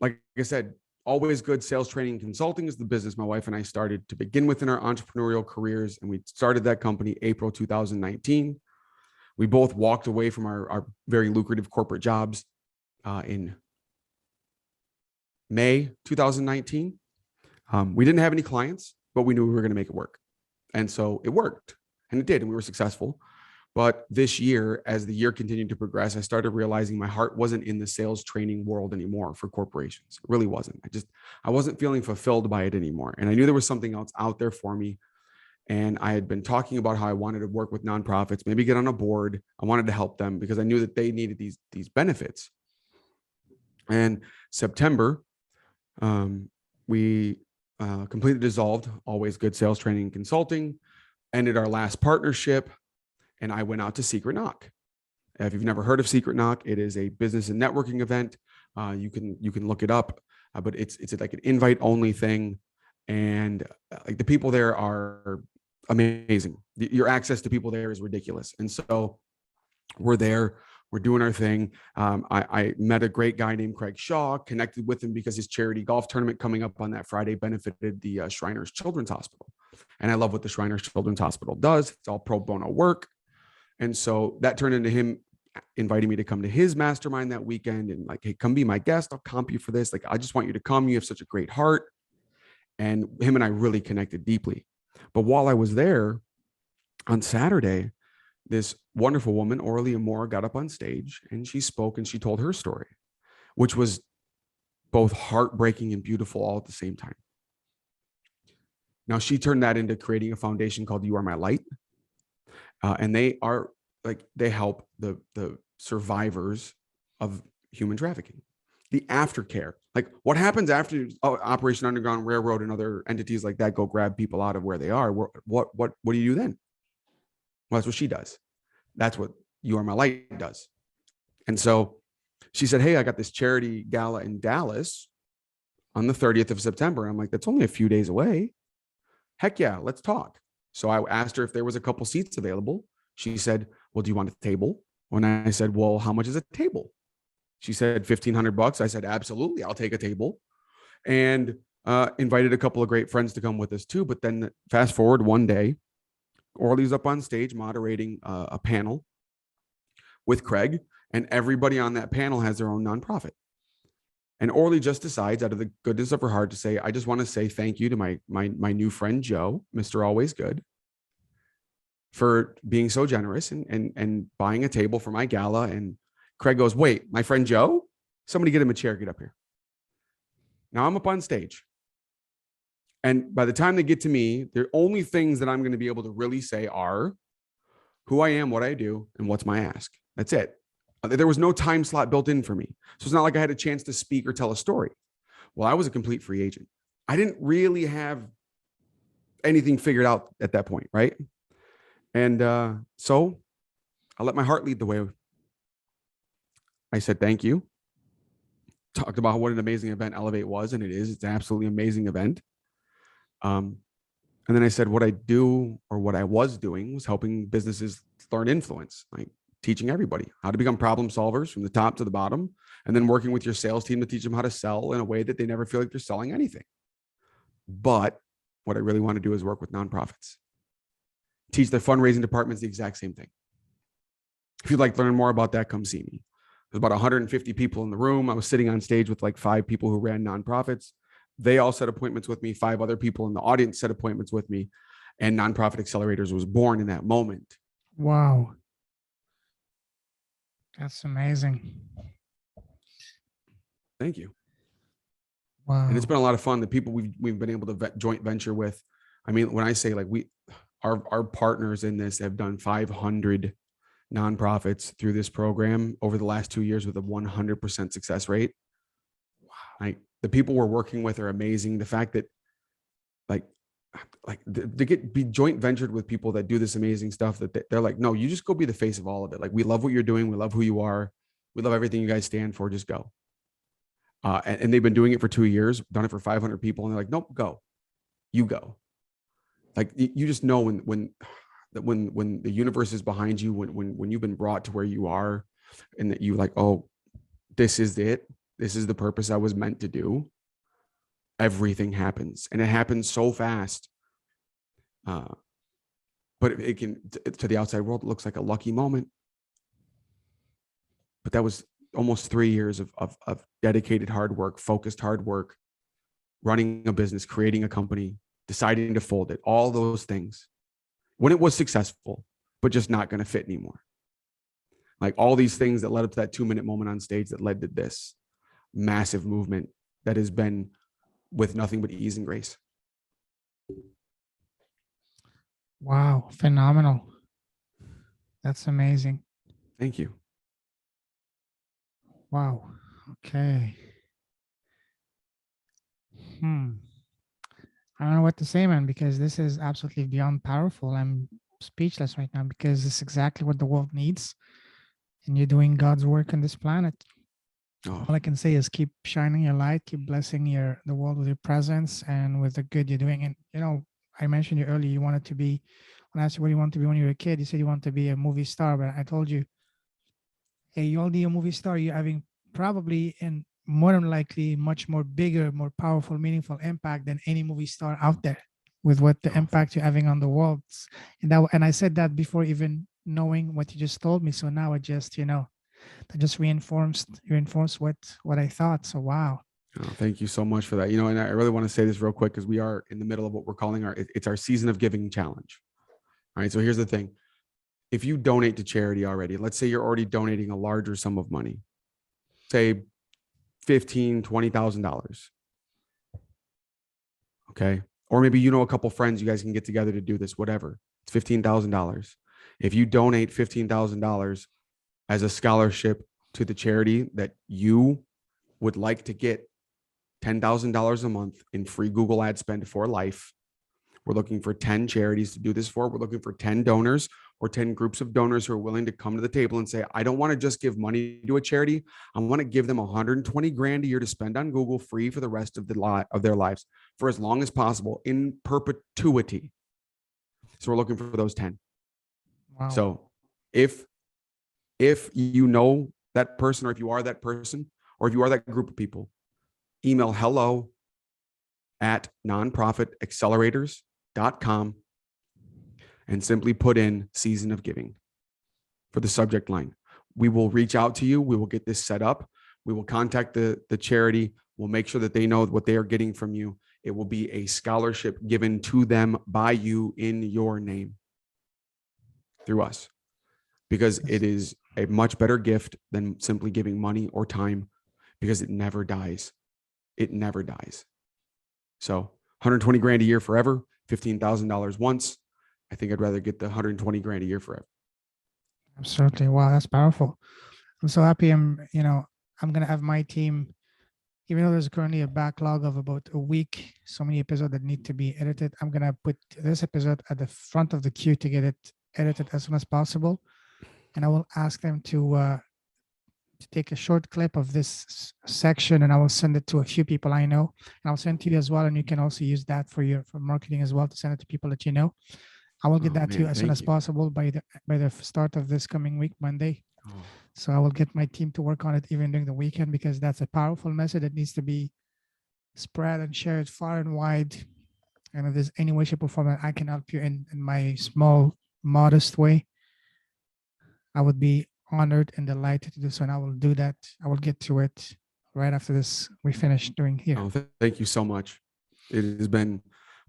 Like I said, Always Good Sales Training and Consulting is the business my wife and I started to begin with in our entrepreneurial careers. And we started that company April 2019. We both walked away from our very lucrative corporate jobs in May 2019. We didn't have any clients, but we knew we were going to make it work. And so it worked, and it did, and we were successful. But this year, as the year continued to progress, I started realizing my heart wasn't in the sales training world anymore for corporations. It really wasn't. I wasn't feeling fulfilled by it anymore. And I knew there was something else out there for me. And I had been talking about how I wanted to work with nonprofits, maybe get on a board. I wanted to help them because I knew that they needed these benefits. And September, we completely dissolved Always Good Sales Training and Consulting, ended our last partnership, and I went out to Secret Knock. If you've never heard of Secret Knock, it is a business and networking event. You can look it up, but it's like an invite only thing, and like the people there are amazing. Your access to people there is ridiculous, and so we're there. We're doing our thing. I met a great guy named Craig Shaw, connected with him because his charity golf tournament coming up on that Friday benefited the Shriners Children's Hospital. And I love what the Shriners Children's Hospital does. It's all pro bono work. And so that turned into him inviting me to come to his mastermind that weekend and like, hey, come be my guest. I'll comp you for this. Like, I just want you to come. You have such a great heart. And him and I really connected deeply. But while I was there on Saturday, this wonderful woman, Orly Amore, got up on stage and she spoke and she told her story, which was both heartbreaking and beautiful all at the same time. Now, she turned that into creating a foundation called You Are My Light. And they are like, they help the survivors of human trafficking, the aftercare. Like what happens after Operation Underground Railroad and other entities like that go grab people out of where they are? What do you do then? Well, that's what she does. That's what You Are My Light does. And so she said, hey, I got this charity gala in Dallas on the 30th of September. I'm like, that's only a few days away. Heck yeah, let's talk. So I asked her if there was a couple seats available. She said, well, do you want a table? When I said, well, how much is a table? She said, $1,500. I said, absolutely, I'll take a table. And invited a couple of great friends to come with us too. But then fast forward one day, Orly's up on stage moderating a panel with Craig, and everybody on that panel has their own nonprofit. And Orly just decides out of the goodness of her heart to say, I just want to say thank you to my new friend, Joe, Mr. Always Good, for being so generous and buying a table for my gala. And Craig goes, wait, my friend Joe? Somebody get him a chair, get up here. Now I'm up on stage. And by the time they get to me, the only things that I'm going to be able to really say are who I am, what I do, and what's my ask. That's it. There was no time slot built in for me. So it's not like I had a chance to speak or tell a story. Well, I was a complete free agent. I didn't really have anything figured out at that point, right? And so I let my heart lead the way. I said thank you. Talked about what an amazing event Elevate was, and it is. It's an absolutely amazing event. And then I said what I do, or what I was doing, was helping businesses learn influence, like teaching everybody how to become problem solvers from the top to the bottom, and then working with your sales team to teach them how to sell in a way that they never feel like they're selling anything. But what I really want to do is work with nonprofits, teach their fundraising departments the exact same thing. If you'd like to learn more about that, come see me. There's about 150 people in the room. I was sitting on stage with like 5 people who ran nonprofits. They all set appointments with me. 5 other people in the audience set appointments with me. And Nonprofit Accelerators was born in that moment. Wow. That's amazing. Thank you. Wow. And it's been a lot of fun. The people we've been able to joint venture with. I mean, when I say like our partners in this have done 500 nonprofits through this program over the last 2 years with a 100% success rate. Wow. Like the people we're working with are amazing. The fact that be joint ventured with people that do this amazing stuff, that they're like, no, you just go be the face of all of it. Like, we love what you're doing. We love who you are. We love everything you guys stand for. Just go. And they've been doing it for 2 years, done it for 500 people. And they're like, nope, go, you go. Like, you just know when the universe is behind you, when you've been brought to where you are, and that you like, oh, this is it. This is the purpose I was meant to do. Everything happens, and it happens so fast. But it can, to the outside world, it looks like a lucky moment. But that was almost 3 years of dedicated hard work, focused hard work, running a business, creating a company, deciding to fold it, all those things when it was successful, but just not going to fit anymore. Like all these things that led up to that 2-minute moment on stage that led to this massive movement that has been with nothing but ease and grace. Wow. Phenomenal. That's amazing. Thank you. Wow. Okay. I don't know what to say, man, because this is absolutely beyond powerful. I'm speechless right now because it's exactly what the world needs. And you're doing God's work on this planet. Oh, All I can say is keep shining your light, keep blessing the world with your presence and with the good you're doing. And, I mentioned you earlier, you wanted to be, when I asked you what you want to be when you were a kid, you said you want to be a movie star. But I told you, hey, you're already a movie star. You're having probably, and more than likely, much more bigger, more powerful, meaningful impact than any movie star out there, with what the impact you're having on the world. And I said that before even knowing what you just told me. So now I just, that just reinforced what I thought. So wow. oh, thank you so much for that. And I really want to say this real quick, because we are in the middle of what we're calling it's our season of giving challenge. All right. So here's the thing. If you donate to charity already, let's say you're already donating a larger sum of money, say $15,000, $20,000. Okay. Or maybe a couple friends, you guys can get together to do this, whatever. It's $15,000. If you donate $15,000 as a scholarship to the charity that you would like to get $10,000 a month in free Google ad spend for life. We're looking for 10 charities to do this for. We're looking for 10 donors or 10 groups of donors who are willing to come to the table and say, I don't want to just give money to a charity. I want to give them 120 grand a year to spend on Google free for the rest of their lives for as long as possible in perpetuity. So we're looking for those 10. Wow. So if you know that person, or if you are that person, or if you are that group of people, email hello@nonprofitaccelerators.com and simply put in season of giving for the subject line. We will reach out to you. We will get this set up. We will contact the charity. We'll make sure that they know what they are getting from you. It will be a scholarship given to them by you in your name through us, because it is a much better gift than simply giving money or time, because it never dies. It never dies. So 120 grand a year forever, $15,000 once. I think I'd rather get the 120 grand a year forever. Absolutely. Wow, that's powerful. I'm so happy. I'm going to have my team Even though there's currently a backlog of about a week, so many episodes that need to be edited, I'm gonna put this episode at the front of the queue to get it edited as soon as possible. And I will ask them to take a short clip of this section, and I will send it to a few people I know, and I'll send it to you as well. And you can also use that for marketing as well, to send it to people that you know. I will get Oh that to you man, as soon as thank you. possible by the start of this coming week, Monday. Oh, So I will get my team to work on it even during the weekend, because that's a powerful message that needs to be spread and shared far and wide. And if there's any way, shape, or form that I can help you in my small, modest way, I would be honored and delighted to do so. And I will do that. I will get to it right after this we finish doing here. oh, thank you so much. It has been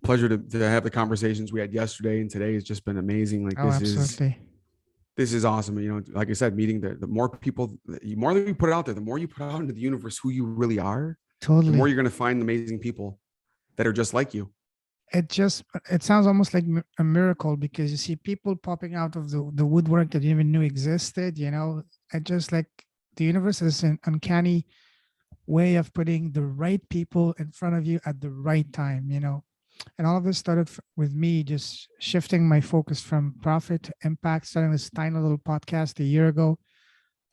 a pleasure to have the conversations we had yesterday and today has just been amazing. Like Oh, absolutely. this is awesome. You know, like I said, meeting the more people, the more that you put it out there, the more you put out into the universe who you really are, the more Totally. you're going to find amazing people that are just like you. It sounds almost like a miracle, because you see people popping out of the woodwork that you even knew existed. It just like the universe is an uncanny way of putting the right people in front of you at the right time. And all of this started with me just shifting my focus from profit to impact, starting this tiny little podcast a year ago.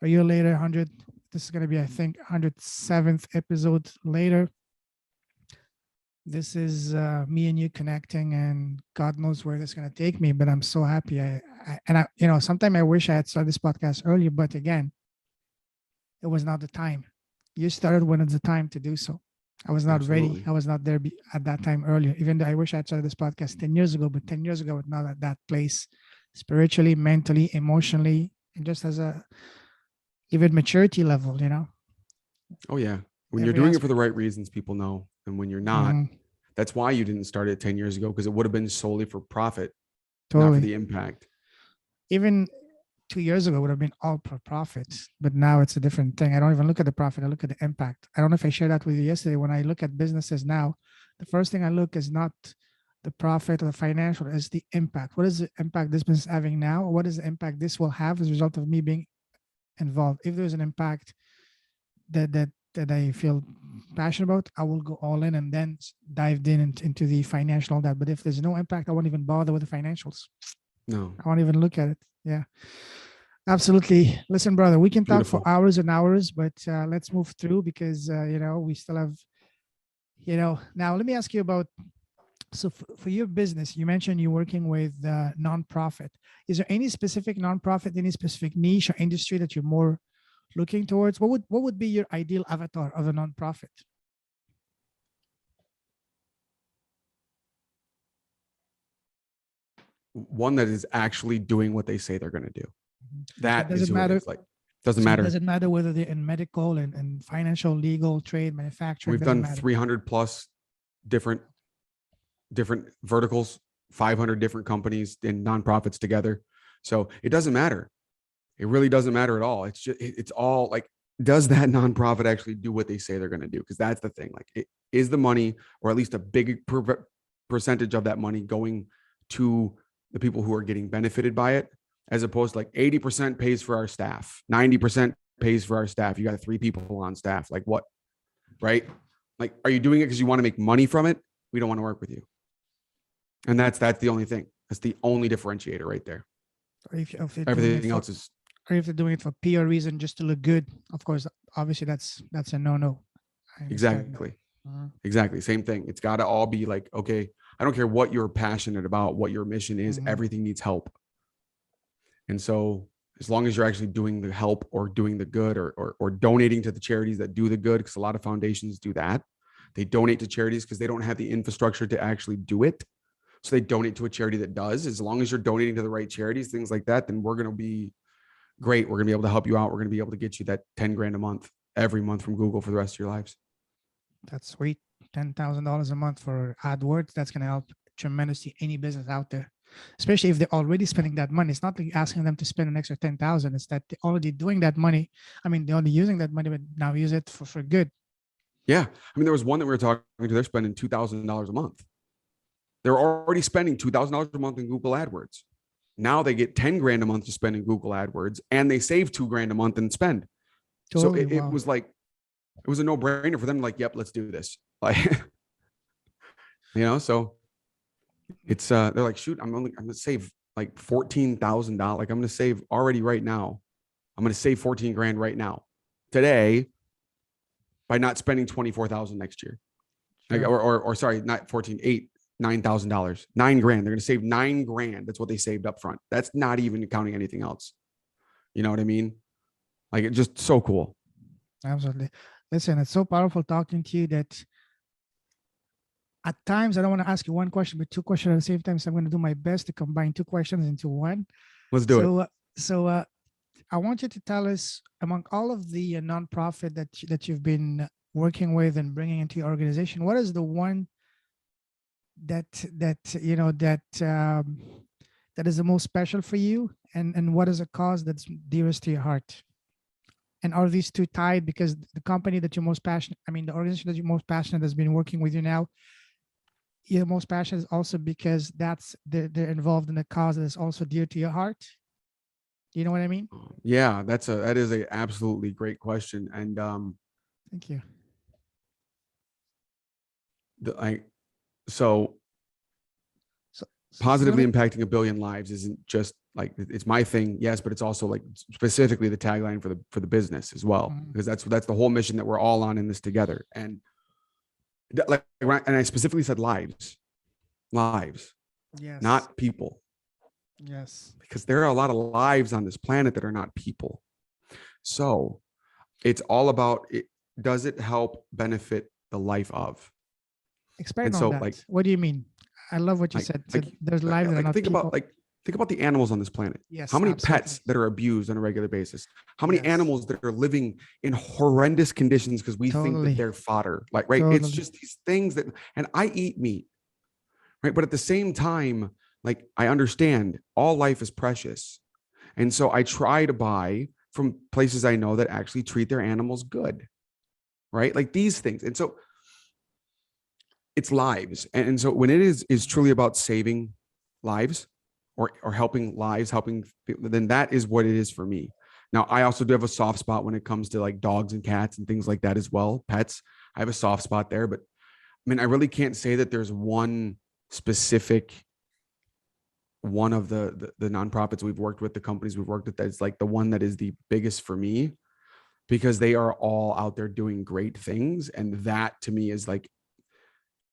A year later, 100, this is going to be, I think, 107th episode later. This is me and you connecting, and God knows where this is going to take me, but I'm so happy. Sometimes I wish I had started this podcast earlier, but again, it was not the time. You started when it's the time to do so. I was not ready. Absolutely. I was not there at that time earlier, even though I wish I had started this podcast 10 years ago, but 10 years ago, I was not at that place spiritually, mentally, emotionally, and just as a even maturity level. Oh yeah. When you're Every doing it for the aspect. right reasons, people know. And when you're not, Mhm. that's why you didn't start it 10 years ago, because it would have been solely for profit, not for Totally. the impact. Even 2 years ago would have been all for profit, but now it's a different thing. I don't even look at the profit. I look at the impact. I don't know if I shared that with you yesterday. When I look at businesses now, the first thing I look is not the profit or the financial, is the impact. What is the impact this business is having now? What is the impact this will have as a result of me being involved? If there's an impact that I feel passionate about, I will go all in and then dive into the financial, all that. But if there's no impact, I won't even bother with the financials. No. I won't even look at it. Yeah, absolutely. Listen, brother, we can talk for Beautiful. hours and hours, but let's move through, because we still have, now let me ask you about, so for your business, you mentioned you're working with nonprofit. Is there any specific nonprofit, any specific niche or industry that you're more looking towards? What would be your ideal avatar of a nonprofit? One that is actually doing what they say they're going to do. So it That is doesn't who it matter. is. Like, doesn't So it matter. doesn't matter whether they're in medical and financial, legal, trade, manufacturing. We've Doesn't done matter. 300 plus different verticals, 500 different companies and nonprofits together. So it doesn't matter. It really doesn't matter at all. It's just, it's all like, does that nonprofit actually do what they say they're going to do? Because that's the thing. Like, is the money, or at least a big percentage of that money, going to the people who are getting benefited by it, as opposed to like 80% pays for our staff, 90% pays for our staff. You got 3 people on staff. Like what? Right? Like, are you doing it because you want to make money from it? We don't want to work with you. And that's the only thing. That's the only differentiator right there. Or if they're doing it Everything for, else is or if they're doing it for PR reason, just to look good. Of course, obviously that's a no. I understand that. exactly, Mhm. exactly same thing. It's got to all be like, okay, I don't care what you're passionate about, what your mission is, Mhm. everything needs help. And so as long as you're actually doing the help or doing the good, or donating to the charities that do the good, because a lot of foundations do that. They donate to charities because they don't have the infrastructure to actually do it. So they donate to a charity that does. As long as you're donating to the right charities, things like that, then we're going to be great. We're going to be able to help you out. We're going to be able to get you that 10 grand a month every month from Google for the rest of your lives. That's sweet. $10,000 a month for AdWords. That's going to help tremendously any business out there, especially if they're already spending that money. It's not like asking them to spend an extra 10,000. It's that they're already doing that money. I mean, they're only using that money, but now use it for good. Yeah. I mean, there was one that we were talking to, they're spending $2,000 a month. They're already spending $2,000 a month in Google AdWords. Now they get 10 grand a month to spend in Google AdWords, and they save 2 grand a month in spend. So Totally. it Wow. was like, it was a no brainer for them. Like, yep, let's do this. Like, so it's, they're like, shoot, I'm going to save like $14,000. Like I'm going to save already right now. I'm going to save 14 grand right now today by not spending 24,000 next year. Like, or sorry, not 14, $9,000, $9,000. They're going to save $9,000. That's what they saved up front. That's not even counting anything else. You know what I mean? Like it's just so cool. Absolutely. Listen, it's so powerful talking to you that at times I don't want to ask you one question, but two questions at the same time. So I'm going to do my best to combine two questions into one. Let's do it. So I want you to tell us, among all of the nonprofit that you've been working with and bringing into your organization, what is the one that is the most special for you, and what is a cause that's dearest to your heart? And are these two tied? Because the company that you're most passionate, the organization that you're most passionate has been working with you now, you're most passionate is also because they're involved in a cause that is also dear to your heart. You know what I mean? Yeah, that is a absolutely great question. And thank you. So positively impacting 1 billion lives isn't just like, it's my thing, yes, but it's also like specifically the tagline for the business as well, because that's the whole mission that we're all on in this together. And and I specifically said lives, yes, not people. Yes, because there are a lot of lives on this planet that are not people. So it's all about it. Does it help benefit the life of? Expand on that. Like, what do you mean? I love what you said. There's lives that are not people. Think about the animals on this planet. Yes. How many pets that are abused on a regular basis? How many animals that are living in horrendous conditions because we think that they're fodder? Like, right? It's just these things that, and I eat meat, right? But at the same time, like, I understand all life is precious. And so I try to buy from places I know that actually treat their animals good, right? Like these things. And so it's lives. And so when it is truly about saving lives or helping lives, helping people, then that is what it is for me. Now, I also do have a soft spot when it comes to like dogs and cats and things like that as well. Pets, I have a soft spot there, but I mean, I really can't say that there's one specific one of the nonprofits we've worked with, the companies we've worked with, that's like the one that is the biggest for me, because they are all out there doing great things. And that to me is like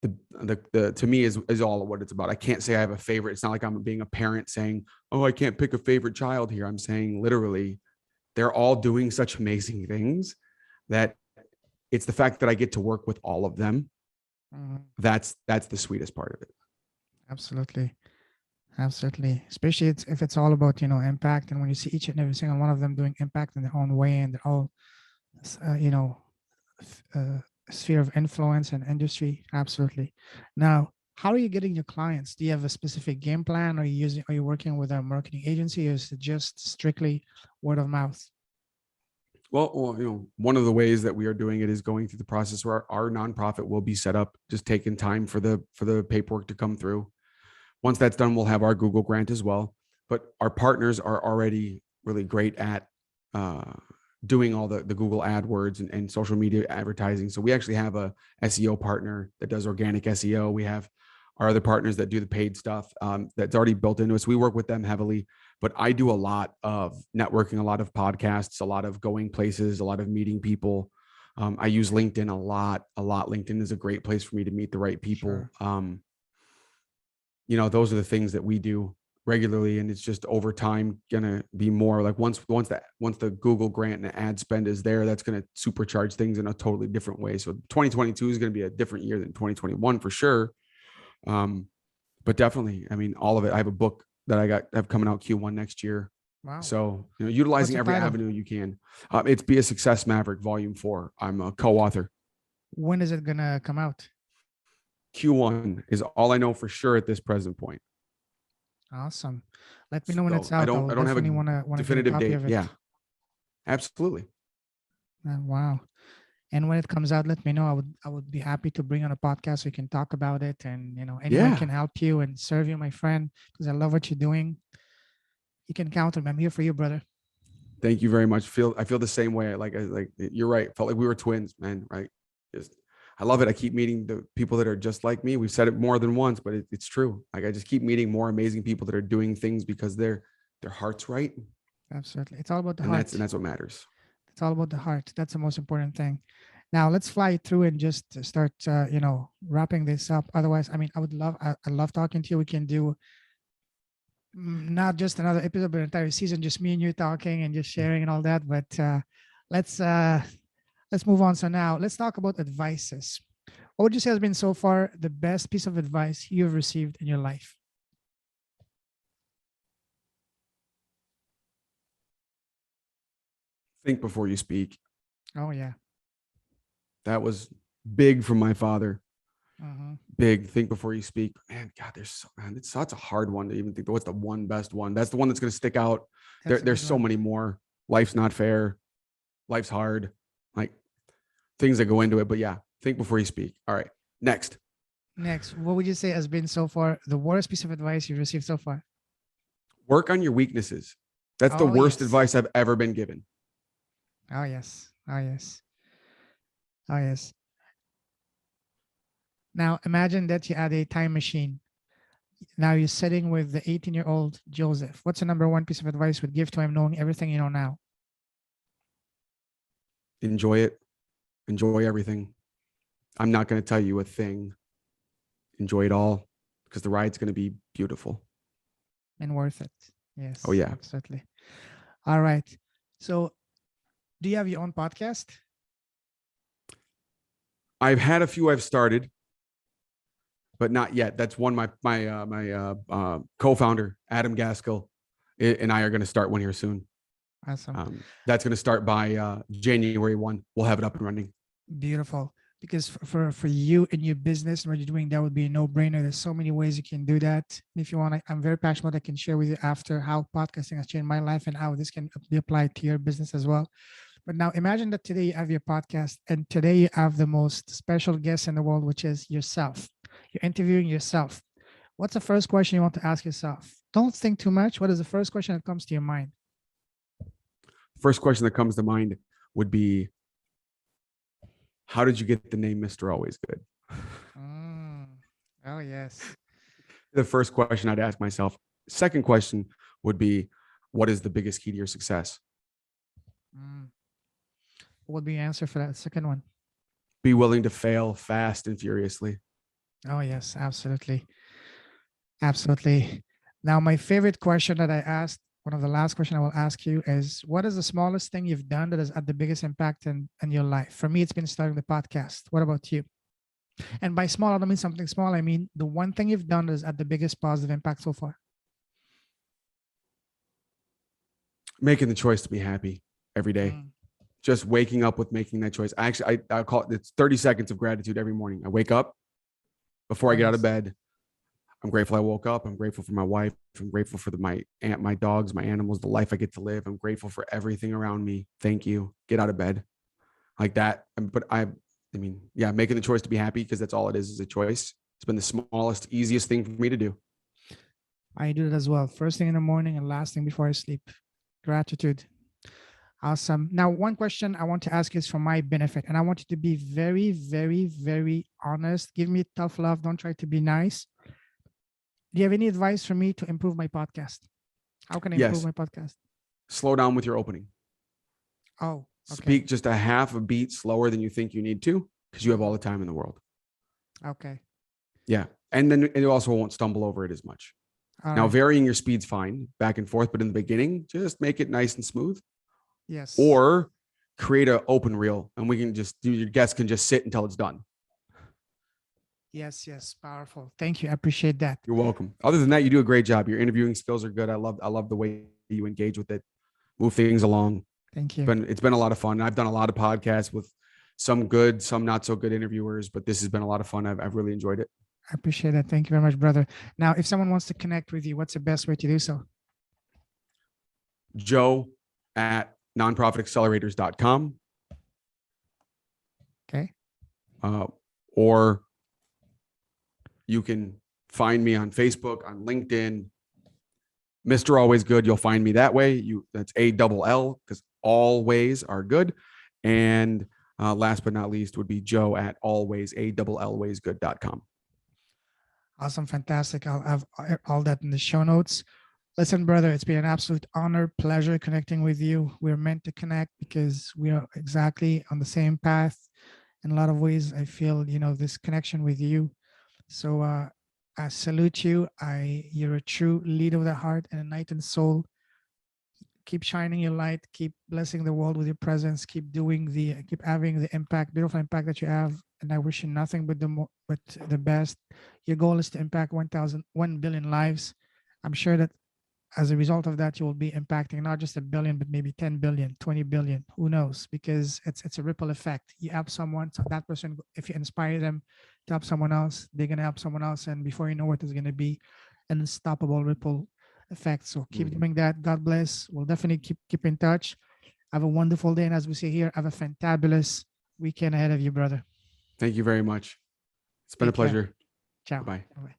the to me is all of what it's about. I can't say I have a favorite. It's not like I'm being a parent saying, oh, I can't pick a favorite child here. I'm saying literally they're all doing such amazing things that it's the fact that I get to work with all of them. That's the sweetest part of it. Absolutely. Especially if it's all about, impact. And when you see each and every single one of them doing impact in their own way, and they're all, sphere of influence and industry. Absolutely. Now, how are you getting your clients? Do you have a specific game plan? Are you working with a marketing agency, or is it just strictly word of mouth? Well, one of the ways that we are doing it is going through the process where our nonprofit will be set up, just taking time for the paperwork to come through. Once that's done, we'll have our Google grant as well. But our partners are already really great at doing all the Google AdWords and social media advertising. So we actually have a SEO partner that does organic SEO. We have our other partners that do the paid stuff that's already built into us. We work with them heavily, but I do a lot of networking, a lot of podcasts, a lot of going places, a lot of meeting people. I use LinkedIn a lot. LinkedIn is a great place for me to meet the right people. Sure. Those are the things that we do regularly, and it's just over time gonna be more like once the Google grant and ad spend is there, that's gonna supercharge things in a totally different way. So 2022 is gonna be a different year than 2021 for sure. But definitely, I mean, all of it. I have a book that I have coming out Q1 next year. Wow. So utilizing every avenue you can. It's Be a Success Maverick Volume 4. I'm a co-author. When is it gonna come out? Q1 is all I know for sure at this present point. Awesome. Let me know when it's out. I don't have a definitive date. Yeah, absolutely. Wow. And when it comes out, let me know. I would be happy to bring on a podcast so we can talk about it, and anyone can help you and serve you, my friend, because I love what you're doing. You can count on me. I'm here for you, brother. Thank you very much. I feel the same way. Like you're right. Felt like we were twins, man. Right. Just I love it. I keep meeting the people that are just like me. We've said it more than once, but it's true. Like I just keep meeting more amazing people that are doing things because their heart's right, Absolutely. It's all about the and heart. that's what matters. It's all about the heart. That's the most important thing. Now let's fly through and just start, wrapping this up. Otherwise, I mean, I love talking to you. We can do not just another episode, but an entire season, just me and you talking and just sharing and all that. But let's uh, let's move on. So now let's talk about advices. What would you say has been so far the best piece of advice you've received in your life? Think before you speak. Oh yeah. That was big from my father. Hmm. Big. Think before you speak. Man, God, it's such a hard one to even think. What's the one best one? That's the one that's going to stick out. That's a There's good so one. many more. Life's not fair. Life's hard. Like things that go into it. But yeah, think before you speak. All right. Next, Next, what would you say has been so far the worst piece of advice you've received so far? work on your weaknesses. That's the Oh worst yes. advice I've ever been given. Oh yes. Oh yes. Oh yes. Now imagine that you add a time machine. Now you're sitting with the 18-year-old Joseph. What's the number one piece of advice you would give to him knowing everything you know now? Enjoy it. Enjoy everything. I'm not going to tell you a thing. Enjoy it all because the ride's going to be beautiful. And worth it. Oh, Yes, yeah. absolutely. All right. So do you have your own podcast? I've had a few I've started, but not yet. That's one co-founder, Adam Gaskell, and I are going to start one here soon. Awesome. That's going to start by January 1. We'll have it up and running. Beautiful. Because for you and your business and what you're doing, that would be a no-brainer. There's so many ways you can do that. If you want, I'm very passionate. I can share with you after how podcasting has changed my life and how this can be applied to your business as well. But now imagine that today you have your podcast and today you have the most special guest in the world, which is yourself. You're interviewing yourself. What's the first question you want to ask yourself? Don't think too much. What is the first question that comes to your mind? First question that comes to mind would be, how did you get the name Mr. Always Good? Mm. Oh, yes. The first question I'd ask myself. Second question would be, what is the biggest key to your success? Mm. What would be your answer for that second one? Be willing to fail fast and furiously. Oh, yes, absolutely. Absolutely. Now, my favorite question that I asked, one of the last questions I will ask you is, what is the smallest thing you've done that has had the biggest impact in your life? For me, it's been starting the podcast. What about you? And by small, I don't mean something small. I mean the one thing you've done that has had the biggest positive impact so far. Making the choice to be happy every day. Mm. Just waking up with making that choice. I call it's 30 seconds of gratitude every morning. I wake up before I Oh, get out of yes. bed. I'm grateful I woke up. I'm grateful for my wife. I'm grateful for my aunt, my dogs, my animals, the life I get to live. I'm grateful for everything around me. Thank you. Get out of bed like that. But I mean, yeah, making the choice to be happy because that's all it is a choice. It's been the smallest, easiest thing for me to do. I do it as well. First thing in the morning and last thing before I sleep. Gratitude. Awesome. Now, one question I want to ask is for my benefit, and I want you to be very, very, very honest. Give me tough love. Don't try to be nice. Do you have any advice for me to improve my podcast? How can I improve Yes. my podcast? Slow down with your opening. Oh, okay. Speak just a half a beat slower than you think you need to because you have all the time in the world. Okay. Yeah. And then it also won't stumble over it as much. All Now, right. varying your speed's fine back and forth, but in the beginning, just make it nice and smooth. Yes. Or create an open reel and we can just do, your guests can just sit until it's done. Yes. Yes. Powerful. Thank you. I appreciate that. You're welcome. Other than that, you do a great job. Your interviewing skills are good. I love the way you engage with it, move things along. Thank you. It's been a lot of fun. I've done a lot of podcasts with some good, some not so good interviewers, but this has been a lot of fun. I've really enjoyed it. I appreciate that. Thank you very much, brother. Now, if someone wants to connect with you, what's the best way to do so? Joe at nonprofitaccelerators.com. Okay. Or you can find me on Facebook, on LinkedIn, Mr. Always Good. You'll find me that way. That's ALL because always are good. And last but not least would be Joe at alwaysgood.com. Awesome. Fantastic. I'll have all that in the show notes. Listen, brother, it's been an absolute honor, pleasure connecting with you. We're meant to connect because we are exactly on the same path. In a lot of ways, I feel, this connection with you. So I salute you. You're a true leader of the heart and a knight in soul. Keep shining your light. Keep blessing the world with your presence. Keep having the impact, beautiful impact that you have. And I wish you nothing but the best. Your goal is to impact 1 billion lives. I'm sure that as a result of that, you will be impacting not just 1 billion, but maybe 10 billion, 20 billion, who knows? Because it's a ripple effect. You help someone, so that person, if you inspire them to help someone else, they're going to help someone else. And before you know it, it's going to be an unstoppable ripple effect. So keep doing that. God bless. We'll definitely keep in touch. Have a wonderful day. And as we say here, have a fantabulous weekend ahead of you, brother. Thank you very much. It's been a pleasure. Ciao. Bye. Bye.